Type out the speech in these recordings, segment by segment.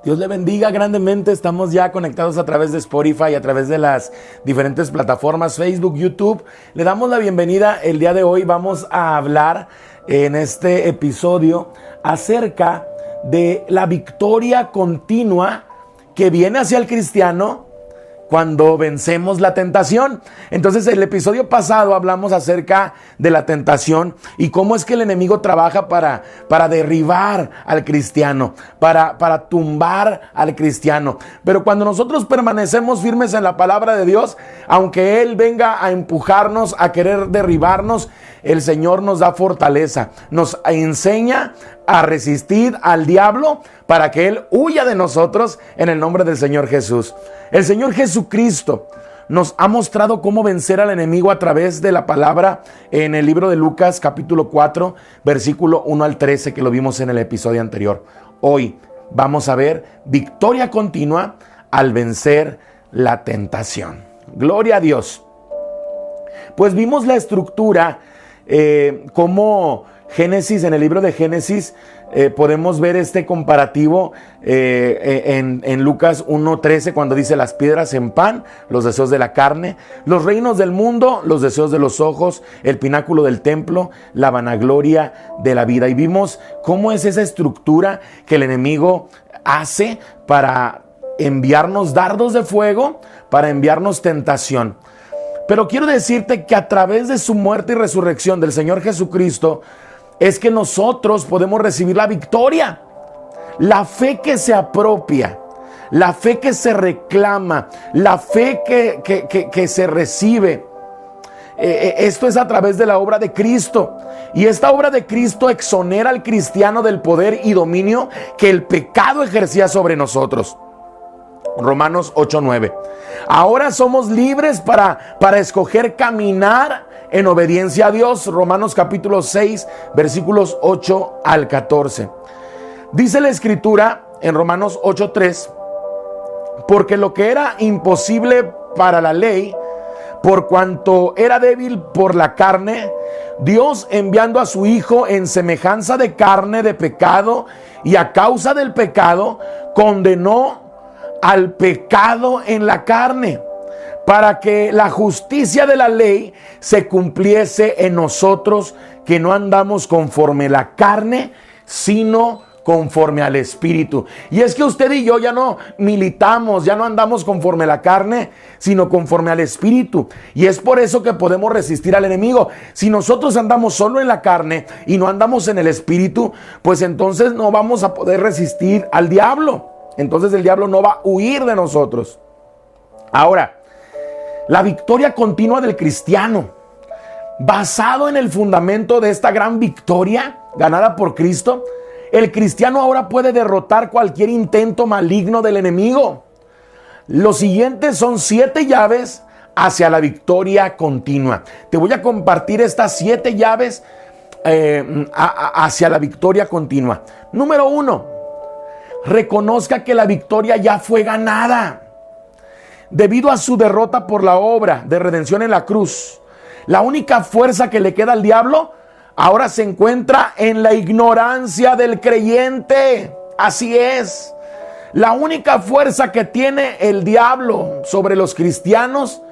Dios le bendiga grandemente. Estamos ya conectados a través de Spotify, a través de las diferentes plataformas, Facebook, YouTube. Le damos la bienvenida. El día de hoy vamos a hablar en este episodio acerca de la victoria continua que viene hacia el cristiano cuando vencemos la tentación. Entonces, el episodio pasado hablamos acerca de la tentación y cómo es que el enemigo trabaja para derribar al cristiano, para tumbar al cristiano. Pero cuando nosotros permanecemos firmes en la palabra de Dios, aunque Él venga a empujarnos, a querer derribarnos, el Señor nos da fortaleza, nos enseña a resistir al diablo para que Él huya de nosotros en el nombre del Señor Jesús. El Señor Jesucristo nos ha mostrado cómo vencer al enemigo a través de la palabra en el libro de Lucas capítulo 4, versículo 1 al 13, que lo vimos en el episodio anterior. Hoy vamos a ver victoria continua al vencer la tentación. Gloria a Dios. Pues vimos la estructura, cómo Génesis, en el libro de Génesis, podemos ver este comparativo en Lucas 1:13, cuando dice: las piedras en pan, los deseos de la carne, los reinos del mundo, los deseos de los ojos, el pináculo del templo, la vanagloria de la vida. Y vimos cómo es esa estructura que el enemigo hace para enviarnos dardos de fuego, para enviarnos tentación. Pero quiero decirte que a través de su muerte y resurrección del Señor Jesucristo, es que nosotros podemos recibir la victoria. La fe que se apropia, la fe que se reclama, la fe que se recibe. Esto es a través de la obra de Cristo. Y esta obra de Cristo exonera al cristiano del poder y dominio que el pecado ejercía sobre nosotros. Romanos 8:9. Ahora somos libres para escoger caminar en obediencia a Dios. Romanos capítulo 6, versículos 8 al 14. Dice la escritura en Romanos 8:3: porque lo que era imposible para la ley, por cuanto era débil por la carne, Dios, enviando a su Hijo en semejanza de carne de pecado, y a causa del pecado, condenó al pecado en la carne, para que la justicia de la ley se cumpliese en nosotros, que no andamos conforme a la carne, sino conforme al Espíritu. Y es que usted y yo ya no militamos, ya no andamos conforme a la carne, sino conforme al Espíritu. Y es por eso que podemos resistir al enemigo. Si nosotros andamos solo en la carne y no andamos en el Espíritu, pues entonces no vamos a poder resistir al diablo. Entonces el diablo no va a huir de nosotros. Ahora, la victoria continua del cristiano, basado en el fundamento de esta gran victoria ganada por Cristo, el cristiano ahora puede derrotar cualquier intento maligno del enemigo. Los siguientes son 7 llaves hacia la victoria continua. Te voy a compartir estas 7 llaves hacia la victoria continua. Número 1, reconozca que la victoria ya fue ganada. Debido a su derrota por la obra de redención en la cruz, la única fuerza que le queda al diablo ahora se encuentra en la ignorancia del creyente. Así es. La única fuerza que tiene el diablo sobre los cristianos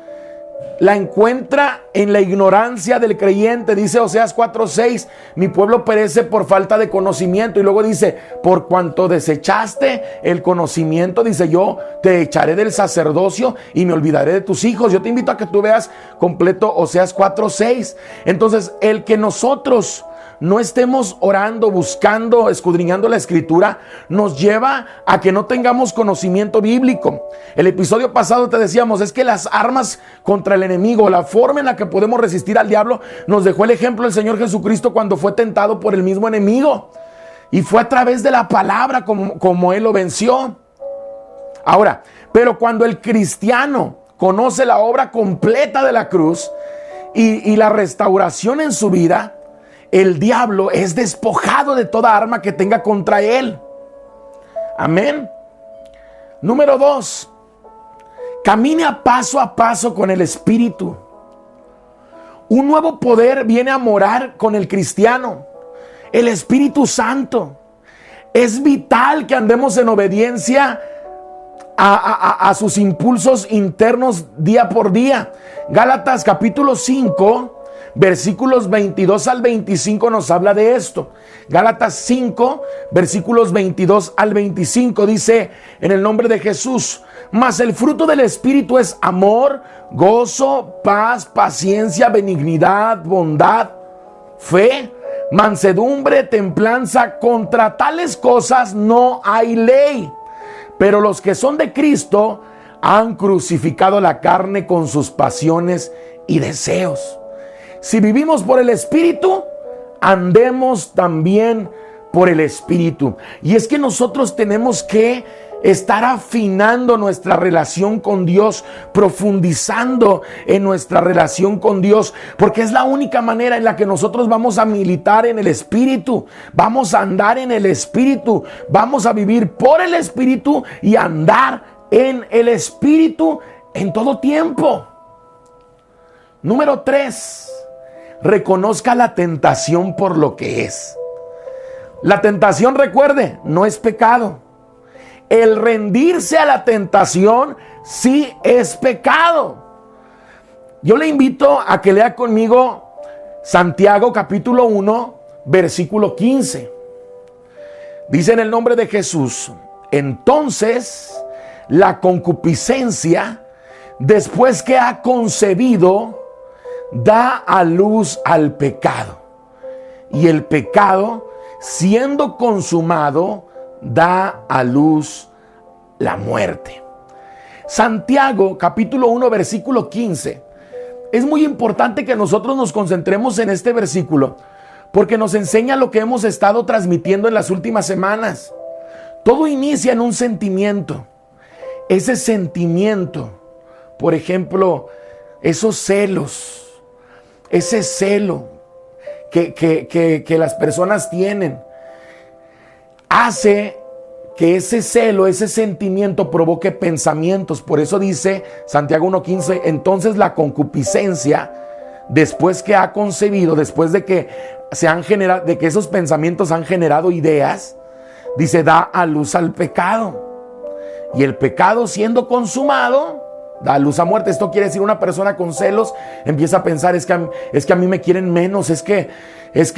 la encuentra en la ignorancia del creyente. Dice Oseas 4:6: mi pueblo perece por falta de conocimiento. Y luego dice: por cuanto desechaste el conocimiento, dice, yo te echaré del sacerdocio y me olvidaré de tus hijos. Yo te invito a que tú veas completo Oseas 4:6. Entonces, el que nosotros no estemos orando, buscando, escudriñando la escritura, nos lleva a que no tengamos conocimiento bíblico. El episodio pasado te decíamos, es que las armas contra el enemigo, la forma en la que podemos resistir al diablo, nos dejó el ejemplo del Señor Jesucristo cuando fue tentado por el mismo enemigo. Y fue a través de la palabra como Él lo venció. Ahora, pero cuando el cristiano conoce la obra completa de la cruz y la restauración en su vida, el diablo es despojado de toda arma que tenga contra él. Amén. Número 2, camine a paso con el Espíritu. Un nuevo poder viene a morar con el cristiano. El Espíritu Santo. Es vital que andemos en obediencia a sus impulsos internos día por día. Gálatas capítulo 5, versículos 22 al 25 nos habla de esto. Gálatas 5, versículos 22 al 25 dice: en el nombre de Jesús, mas el fruto del Espíritu es amor, gozo, paz, paciencia, benignidad, bondad, fe, mansedumbre, templanza. Contra tales cosas no hay ley. Pero los que son de Cristo han crucificado la carne con sus pasiones y deseos. Si vivimos por el Espíritu, andemos también por el Espíritu. Y es que nosotros tenemos que estar afinando nuestra relación con Dios, profundizando en nuestra relación con Dios, porque es la única manera en la que nosotros vamos a militar en el Espíritu, vamos a andar en el Espíritu, vamos a vivir por el Espíritu y andar en el Espíritu en todo tiempo. Número 3, reconozca la tentación por lo que es. La tentación, recuerde, no es pecado. El rendirse a la tentación sí es pecado. Yo le invito a que lea conmigo Santiago capítulo 1, versículo 15. Dice: en el nombre de Jesús, entonces la concupiscencia, después que ha concebido, da a luz al pecado. Y el pecado, siendo consumado, da a luz la muerte. Santiago capítulo 1 versículo 15. Es muy importante que nosotros nos concentremos en este versículo, porque nos enseña lo que hemos estado transmitiendo en las últimas semanas. Todo inicia en un sentimiento. Ese sentimiento, por ejemplo, esos celos, ese celo que las personas tienen, hace que ese celo, ese sentimiento provoque pensamientos. Por eso dice Santiago 1:15, entonces la concupiscencia, después que ha concebido, después de que se han generado, de que esos pensamientos han generado ideas, dice, da a luz al pecado. Y el pecado, siendo consumado, da luz a muerte. Esto quiere decir, una persona con celos empieza a pensar, es que a mí me quieren menos, es que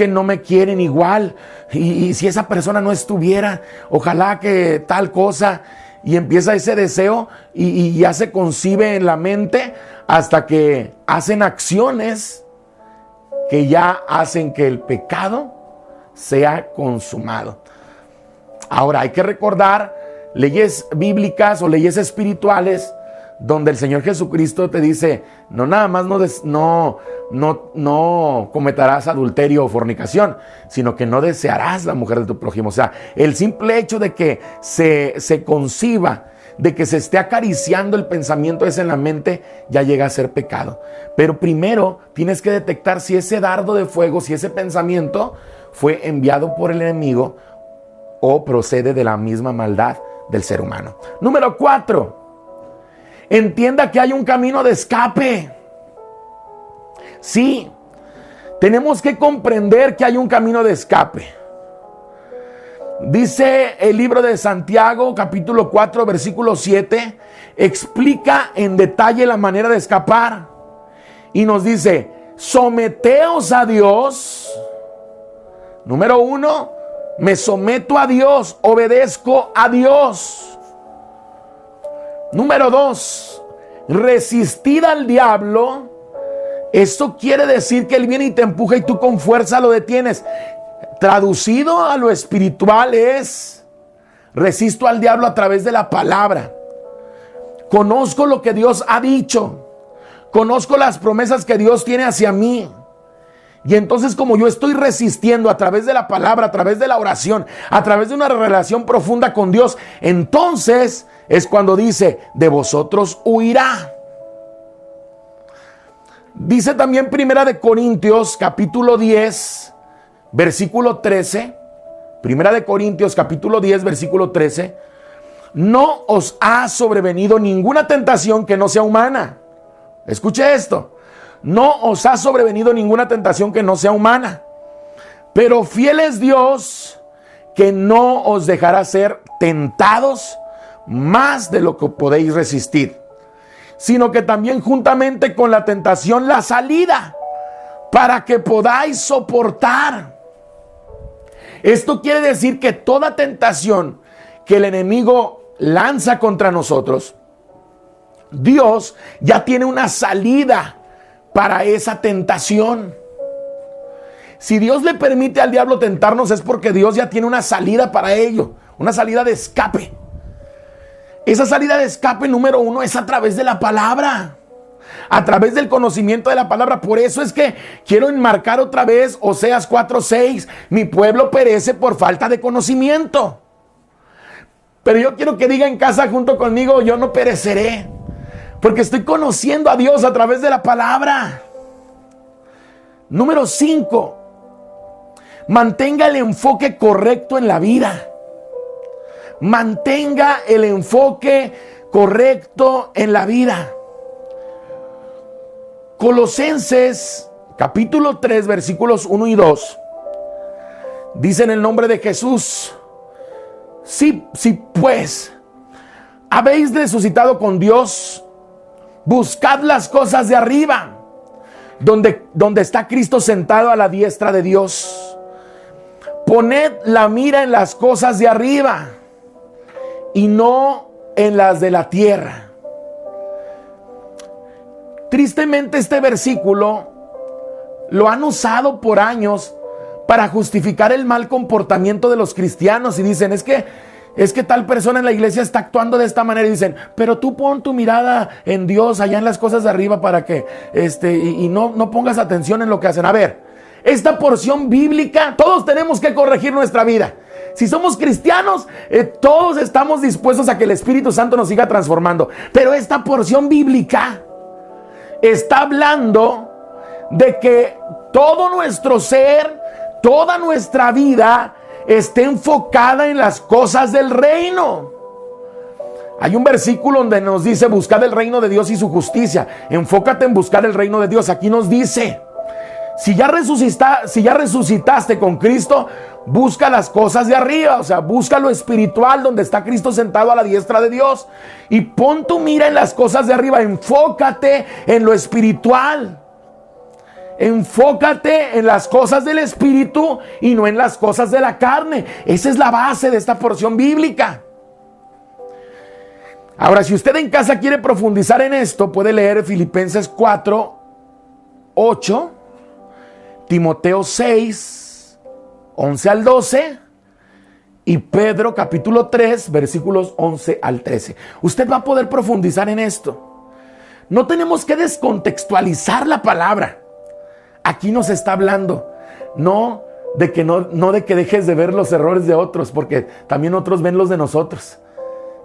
no me quieren igual, y si esa persona no estuviera, ojalá que tal cosa, y empieza ese deseo y ya se concibe en la mente hasta que hacen acciones que ya hacen que el pecado sea consumado. Ahora hay que recordar leyes bíblicas o leyes espirituales donde el Señor Jesucristo te dice, no nada más no cometerás adulterio o fornicación, sino que no desearás la mujer de tu prójimo. O sea, el simple hecho de que se conciba, de que se esté acariciando el pensamiento ese en la mente, ya llega a ser pecado. Pero primero tienes que detectar si ese dardo de fuego, si ese pensamiento fue enviado por el enemigo o procede de la misma maldad del ser humano. Número 4. Entienda que hay un camino de escape. Sí, tenemos que comprender que hay un camino de escape. Dice el libro de Santiago, capítulo 4, versículo 7, explica en detalle la manera de escapar. Y nos dice, someteos a Dios. Número 1, me someto a Dios, obedezco a Dios. Número 2, resistid al diablo. Esto quiere decir que él viene y te empuja y tú con fuerza lo detienes. Traducido a lo espiritual es, resisto al diablo a través de la palabra. Conozco lo que Dios ha dicho. Conozco las promesas que Dios tiene hacia mí. Y entonces, como yo estoy resistiendo a través de la palabra, a través de la oración, a través de una relación profunda con Dios, entonces es cuando dice, de vosotros huirá. Dice también Primera de Corintios, capítulo 10, versículo 13. Primera de Corintios, capítulo 10, versículo 13. No os ha sobrevenido ninguna tentación que no sea humana. Escuche esto. No os ha sobrevenido ninguna tentación que no sea humana. Pero fiel es Dios, que no os dejará ser tentados más de lo que podéis resistir, sino que también juntamente con la tentación la salida, para que podáis soportar. Esto quiere decir que toda tentación que el enemigo lanza contra nosotros, Dios ya tiene una salida para esa tentación. Si Dios le permite al diablo tentarnos, es porque Dios ya tiene una salida para ello, una salida de escape. Esa salida de escape número uno es a través de la palabra, a través del conocimiento de la palabra. Por eso es que quiero enmarcar otra vez Oseas 4:6. Mi pueblo perece por falta de conocimiento. Pero yo quiero que diga en casa junto conmigo: yo no pereceré, porque estoy conociendo a Dios a través de la palabra. Número 5. Mantenga el enfoque correcto en la vida. Mantenga el enfoque correcto en la vida. Colosenses capítulo 3 versículos 1 y 2 dice: en el nombre de Jesús, sí pues habéis resucitado con Dios, buscad las cosas de arriba, donde está Cristo sentado a la diestra de Dios. Poned la mira en las cosas de arriba y no en las de la tierra. Tristemente, este versículo lo han usado por años para justificar el mal comportamiento de los cristianos, y dicen: es que tal persona en la iglesia está actuando de esta manera, y dicen: pero tú pon tu mirada en Dios, allá en las cosas de arriba, para que y no pongas atención en lo que hacen. A ver, esta porción bíblica, todos tenemos que corregir nuestra vida. Si somos cristianos, todos estamos dispuestos a que el Espíritu Santo nos siga transformando. Pero esta porción bíblica está hablando de que todo nuestro ser, toda nuestra vida esté enfocada en las cosas del reino. Hay un versículo donde nos dice: buscad el reino de Dios y su justicia. Enfócate en buscar el reino de Dios. Aquí nos dice: si ya resucitaste con Cristo, busca las cosas de arriba, o sea, busca lo espiritual, donde está Cristo sentado a la diestra de Dios, y pon tu mira en las cosas de arriba. Enfócate en lo espiritual. Enfócate en las cosas del espíritu y no en las cosas de la carne. Esa es la base de esta porción bíblica. Ahora, si usted en casa quiere profundizar en esto, puede leer Filipenses 4:8, Timoteo 6:11 al 12 y Pedro capítulo 3 versículos 11 al 13. Usted va a poder profundizar en esto. No tenemos que descontextualizar la palabra. Aquí nos está hablando no de que dejes de ver los errores de otros, porque también otros ven los de nosotros.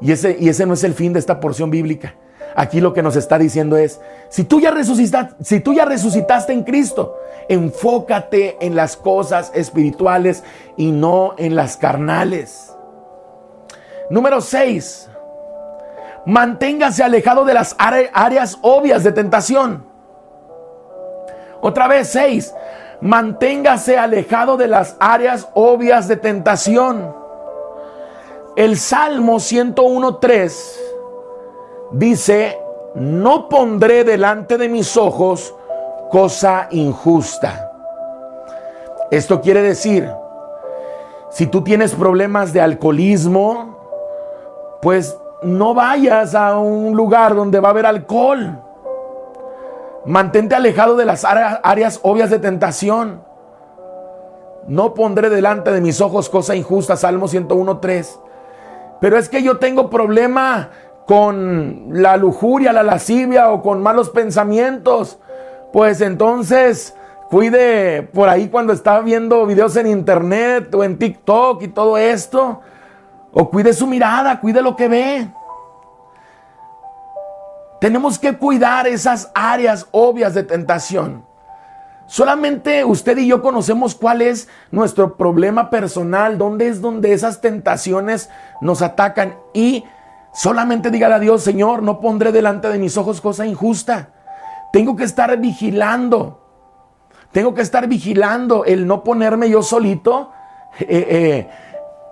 Y ese no es el fin de esta porción bíblica. Aquí lo que nos está diciendo es: si tú ya resucitaste en Cristo, enfócate en las cosas espirituales y no en las carnales. Número 6. Manténgase alejado de las áreas obvias de tentación. Otra vez, 6. Manténgase alejado de las áreas obvias de tentación. El Salmo 101:3 dice: no pondré delante de mis ojos cosa injusta. Esto quiere decir, si tú tienes problemas de alcoholismo, pues no vayas a un lugar donde va a haber alcohol. Mantente alejado de las áreas obvias de tentación. No pondré delante de mis ojos cosa injusta, Salmo 101:3. Pero es que yo tengo problema con la lujuria, la lascivia o con malos pensamientos. Pues entonces cuide por ahí cuando está viendo videos en internet o en TikTok y todo esto. O cuide su mirada, cuide lo que ve. Tenemos que cuidar esas áreas obvias de tentación. Solamente usted y yo conocemos cuál es nuestro problema personal, dónde esas tentaciones nos atacan. Y solamente dígale a Dios: Señor, no pondré delante de mis ojos cosa injusta. Tengo que estar vigilando. Tengo que estar vigilando el no ponerme yo solito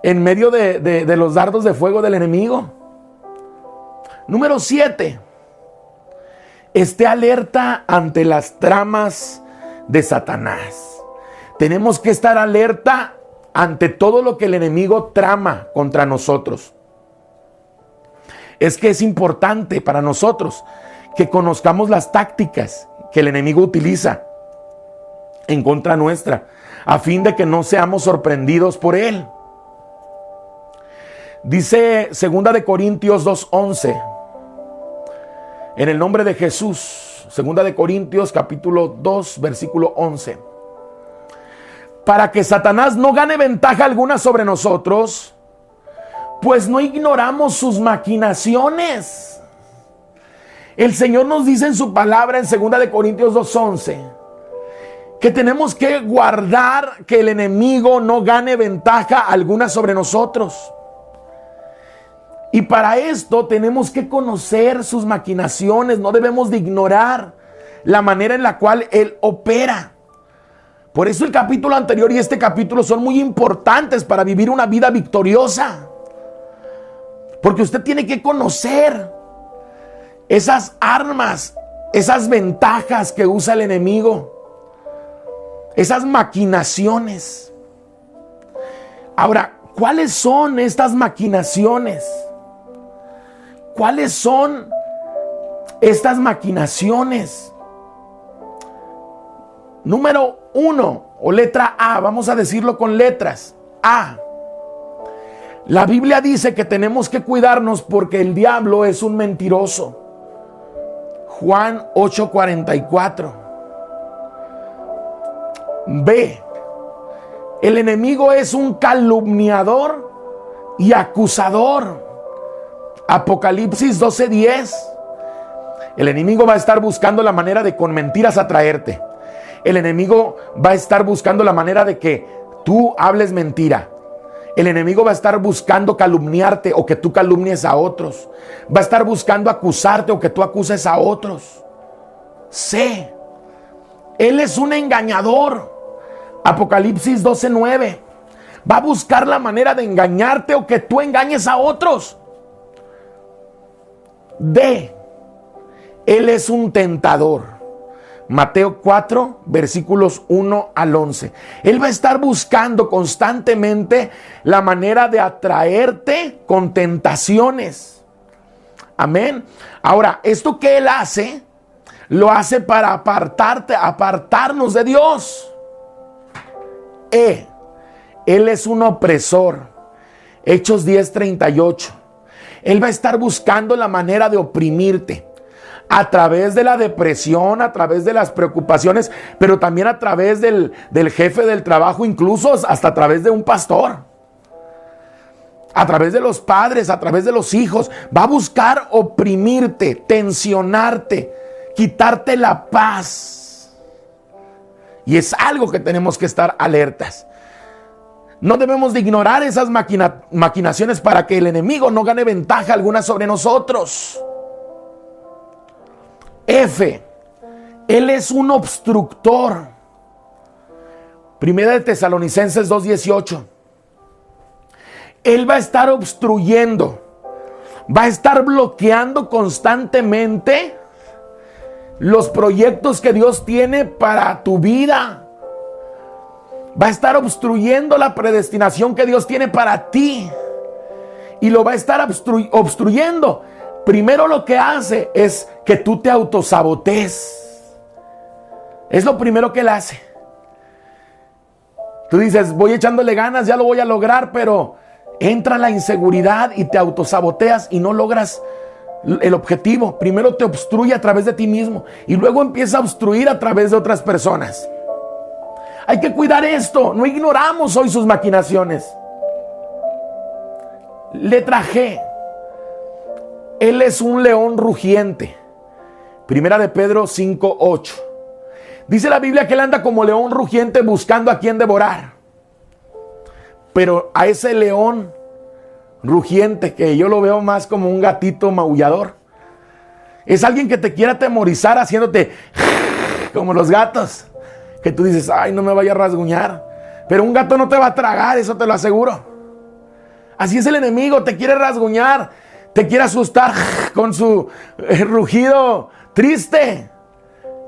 en medio de los dardos de fuego del enemigo. Número 7. Esté alerta ante las tramas de Satanás. Tenemos que estar alerta ante todo lo que el enemigo trama contra nosotros. Es que es importante para nosotros que conozcamos las tácticas que el enemigo utiliza en contra nuestra, a fin de que no seamos sorprendidos por él. Dice 2 Corintios 2:11, en el nombre de Jesús, 2 Corintios capítulo 2, versículo 11. Para que Satanás no gane ventaja alguna sobre nosotros, pues no ignoramos sus maquinaciones. El Señor nos dice en su palabra en 2 Corintios 2:11 que tenemos que guardar que el enemigo no gane ventaja alguna sobre nosotros. Y para esto tenemos que conocer sus maquinaciones. No debemos de ignorar la manera en la cual él opera. Por eso el capítulo anterior y este capítulo son muy importantes para vivir una vida victoriosa. Porque usted tiene que conocer esas armas, esas ventajas que usa el enemigo, esas maquinaciones. Ahora, ¿cuáles son estas maquinaciones? ¿Cuáles son estas maquinaciones? Número 1, o letra A, vamos a decirlo con letras. A. La Biblia dice que tenemos que cuidarnos porque el diablo es un mentiroso. Juan 8:44. B. El enemigo es un calumniador y acusador. Apocalipsis 12:10. El enemigo va a estar buscando la manera de con mentiras atraerte. El enemigo va a estar buscando la manera de que tú hables mentira. El enemigo va a estar buscando calumniarte o que tú calumnies a otros. Va a estar buscando acusarte o que tú acuses a otros. C. Él es un engañador. Apocalipsis 12:9. Va a buscar la manera de engañarte o que tú engañes a otros. D. Él es un tentador. Mateo 4, versículos 1 al 11. Él va a estar buscando constantemente la manera de atraerte con tentaciones. Amén. Ahora, esto que él hace, lo hace para apartarnos de Dios. Él es un opresor. Hechos 10:38. Él va a estar buscando la manera de oprimirte. A través de la depresión, a través de las preocupaciones, pero también a través del jefe del trabajo, incluso hasta a través de un pastor. A través de los padres, a través de los hijos. Va a buscar oprimirte, tensionarte, quitarte la paz. Y es algo que tenemos que estar alertas. No debemos de ignorar esas maquinaciones para que el enemigo no gane ventaja alguna sobre nosotros. F. Él es un obstructor. Primera de Tesalonicenses 2:18. Él va a estar obstruyendo. Va a estar bloqueando constantemente los proyectos que Dios tiene para tu vida. Va a estar obstruyendo la predestinación que Dios tiene para ti. Y lo va a estar obstruyendo. Primero lo que hace es que tú te autosabotees. Es lo primero que él hace. Tú dices, voy echándole ganas, ya lo voy a lograr, pero entra la inseguridad y te autosaboteas y no logras el objetivo. Primero te obstruye a través de ti mismo y luego empieza a obstruir a través de otras personas. Hay que cuidar esto. No ignoramos hoy sus maquinaciones. Letra G. Él es un león rugiente. Primera de Pedro 5:8. Dice la Biblia que él anda como león rugiente buscando a quien devorar. Pero a ese león rugiente, que yo lo veo más como un gatito maullador, es alguien que te quiere atemorizar haciéndote como los gatos, que tú dices, ay, no me vaya a rasguñar. Pero un gato no te va a tragar, eso te lo aseguro. Así es el enemigo, te quiere rasguñar, te quiere asustar con su rugido triste,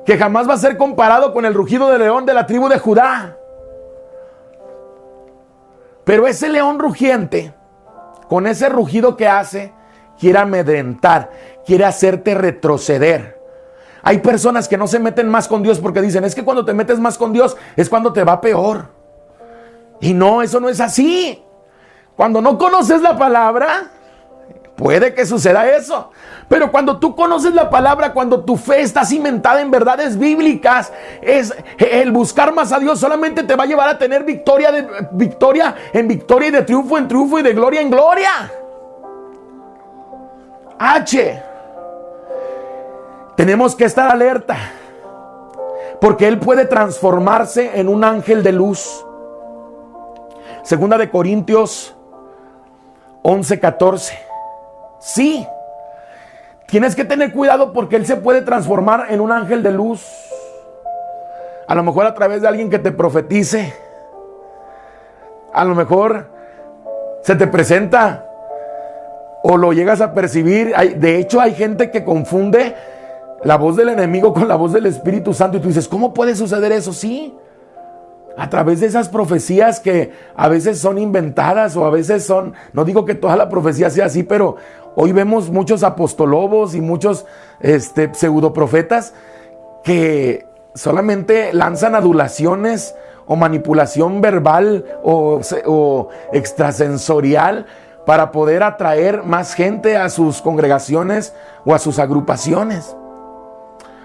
que jamás va a ser comparado con el rugido del león de la tribu de Judá. Pero ese león rugiente, con ese rugido que hace, quiere amedrentar, quiere hacerte retroceder. Hay personas que no se meten más con Dios porque dicen, es que cuando te metes más con Dios es cuando te va peor. Y no, eso no es así. Cuando no conoces la palabra, puede que suceda eso. Pero cuando tú conoces la palabra, cuando tu fe está cimentada en verdades bíblicas, es el buscar más a Dios solamente te va a llevar a tener victoria en victoria y de triunfo en triunfo y de gloria en gloria. Tenemos que estar alerta, porque Él puede transformarse en un ángel de luz. Segunda de Corintios 11:14. Sí, tienes que tener cuidado porque Él se puede transformar en un ángel de luz. A lo mejor a través de alguien que te profetice. A lo mejor se te presenta o lo llegas a percibir. De hecho, hay gente que confunde la voz del enemigo con la voz del Espíritu Santo. Y tú dices, ¿cómo puede suceder eso? Sí, a través de esas profecías que a veces son inventadas o a veces son, no digo que toda la profecía sea así, pero hoy vemos muchos apostolobos y muchos pseudoprofetas que solamente lanzan adulaciones o manipulación verbal o extrasensorial para poder atraer más gente a sus congregaciones o a sus agrupaciones.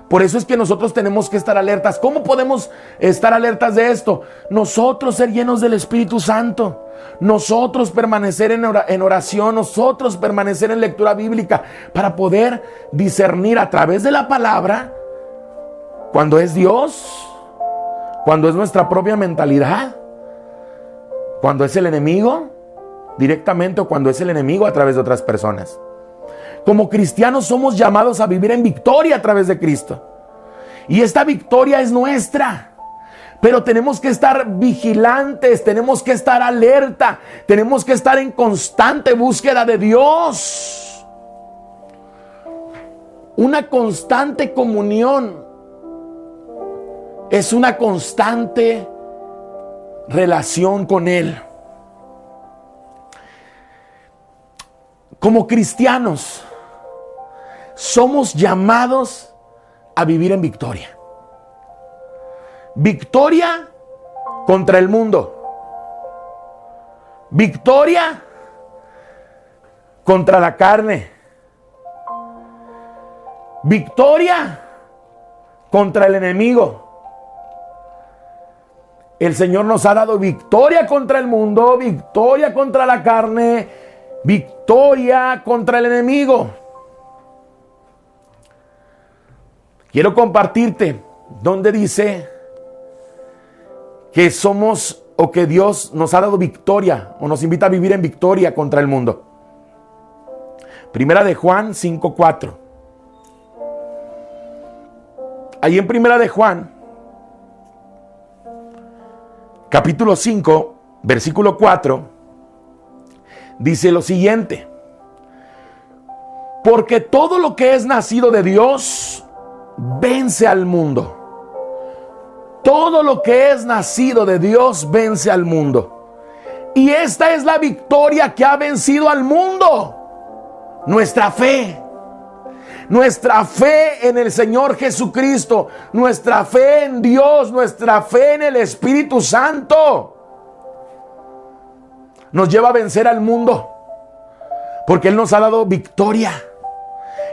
Por eso es que nosotros tenemos que estar alertas. ¿Cómo podemos estar alertas de esto? Nosotros ser llenos del Espíritu Santo. Nosotros permanecer en oración. Nosotros permanecer en lectura bíblica. Para poder discernir a través de la palabra cuando es Dios, cuando es nuestra propia mentalidad, cuando es el enemigo directamente o cuando es el enemigo a través de otras personas. Como cristianos somos llamados a vivir en victoria a través de Cristo. Y esta victoria es nuestra. Pero tenemos que estar vigilantes, tenemos que estar alerta, tenemos que estar en constante búsqueda de Dios. Una constante comunión es una constante relación con Él. Como cristianos, somos llamados a vivir en victoria. Victoria contra el mundo. Victoria contra la carne. Victoria contra el enemigo. El Señor nos ha dado victoria contra el mundo, victoria contra la carne, victoria contra el enemigo. Quiero compartirte donde dice que somos o que Dios nos ha dado victoria o nos invita a vivir en victoria contra el mundo. Primera de Juan 5:4. Ahí en Primera de Juan, capítulo 5, versículo 4, dice lo siguiente: porque todo lo que es nacido de Dios vence al mundo. Todo lo que es nacido de Dios vence al mundo. Y esta es la victoria que ha vencido al mundo: nuestra fe. Nuestra fe en el Señor Jesucristo, nuestra fe en Dios, nuestra fe en el Espíritu Santo nos lleva a vencer al mundo, porque Él nos ha dado victoria.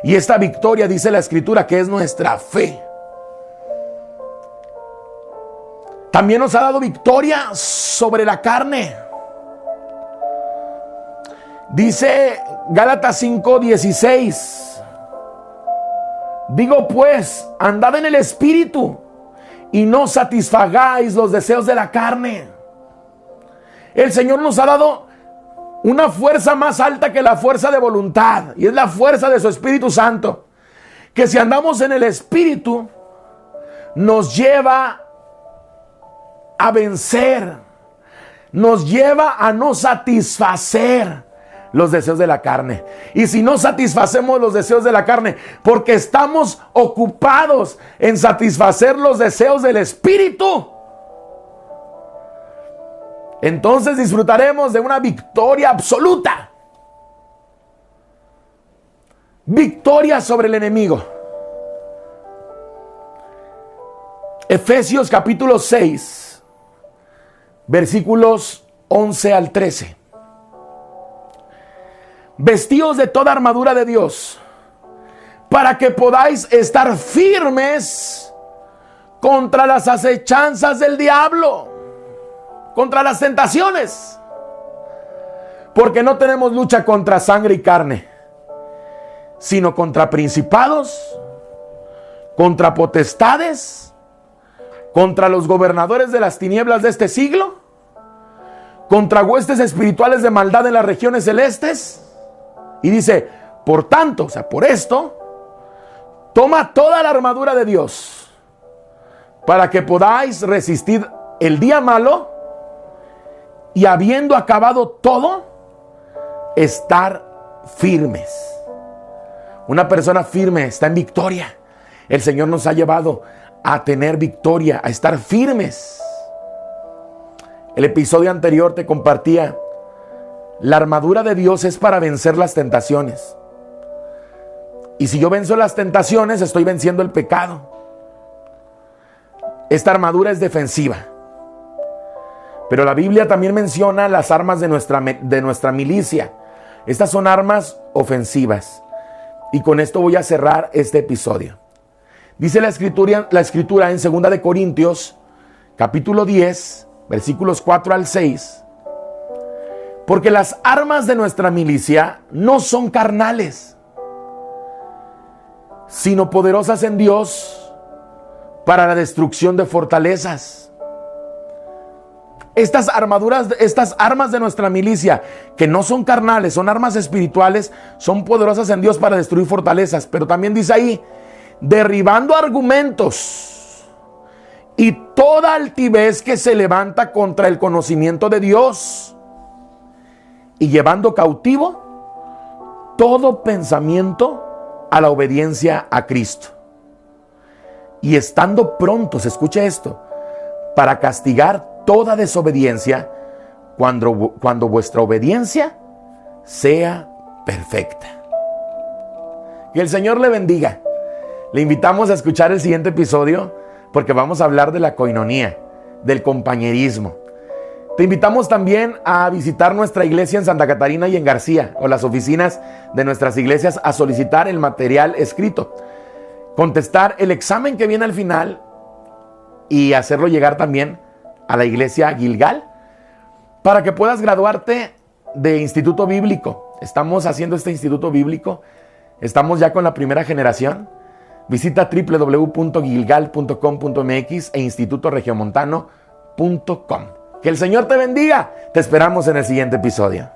Y esta victoria, dice la Escritura, que es nuestra fe. También nos ha dado victoria sobre la carne. Dice Gálatas 5:16. Digo pues, andad en el Espíritu y no satisfagáis los deseos de la carne. El Señor nos ha dado una fuerza más alta que la fuerza de voluntad, y es la fuerza de su Espíritu Santo, que si andamos en el Espíritu nos lleva a vencer nos lleva a no satisfacer los deseos de la carne. Y si no satisfacemos los deseos de la carne, porque estamos ocupados en satisfacer los deseos del Espíritu, entonces disfrutaremos de una victoria absoluta. Victoria sobre el enemigo. Efesios capítulo 6, versículos 11 al 13. Vestíos de toda armadura de Dios, para que podáis estar firmes contra las acechanzas del diablo, contra las tentaciones. Porque no tenemos lucha contra sangre y carne, sino contra principados, contra potestades, contra los gobernadores de las tinieblas de este siglo, contra huestes espirituales de maldad en las regiones celestes. Y dice, por tanto, por esto, toma toda la armadura de Dios, para que podáis resistir el día malo, y habiendo acabado todo, estar firmes. Una persona firme está en victoria. El Señor nos ha llevado a tener victoria, a estar firmes. El episodio anterior te compartía, la armadura de Dios es para vencer las tentaciones. Y si yo venzo las tentaciones, estoy venciendo el pecado. Esta armadura es defensiva. Pero la Biblia también menciona las armas de nuestra milicia. Estas son armas ofensivas. Y con esto voy a cerrar este episodio. Dice la escritura en 2 de Corintios, capítulo 10, versículos 4 al 6. Porque las armas de nuestra milicia no son carnales, sino poderosas en Dios para la destrucción de fortalezas. Estas armas de nuestra milicia, que no son carnales, son armas espirituales, son poderosas en Dios para destruir fortalezas. Pero también dice ahí, derribando argumentos y toda altivez que se levanta contra el conocimiento de Dios, y llevando cautivo todo pensamiento a la obediencia a Cristo. Y estando prontos, escuche esto, para castigar toda desobediencia cuando vuestra obediencia sea perfecta. Que el Señor le bendiga. Le invitamos a escuchar el siguiente episodio, porque vamos a hablar de la coinonía, del compañerismo. Te invitamos también a visitar nuestra iglesia en Santa Catarina y en García, o las oficinas de nuestras iglesias, a solicitar el material escrito, contestar el examen que viene al final y hacerlo llegar también a la iglesia Gilgal para que puedas graduarte de instituto bíblico. Estamos haciendo este instituto bíblico, estamos ya con la primera generación. Visita www.gilgal.com.mx e institutoregiomontano.com. Que el Señor te bendiga. Te esperamos en el siguiente episodio.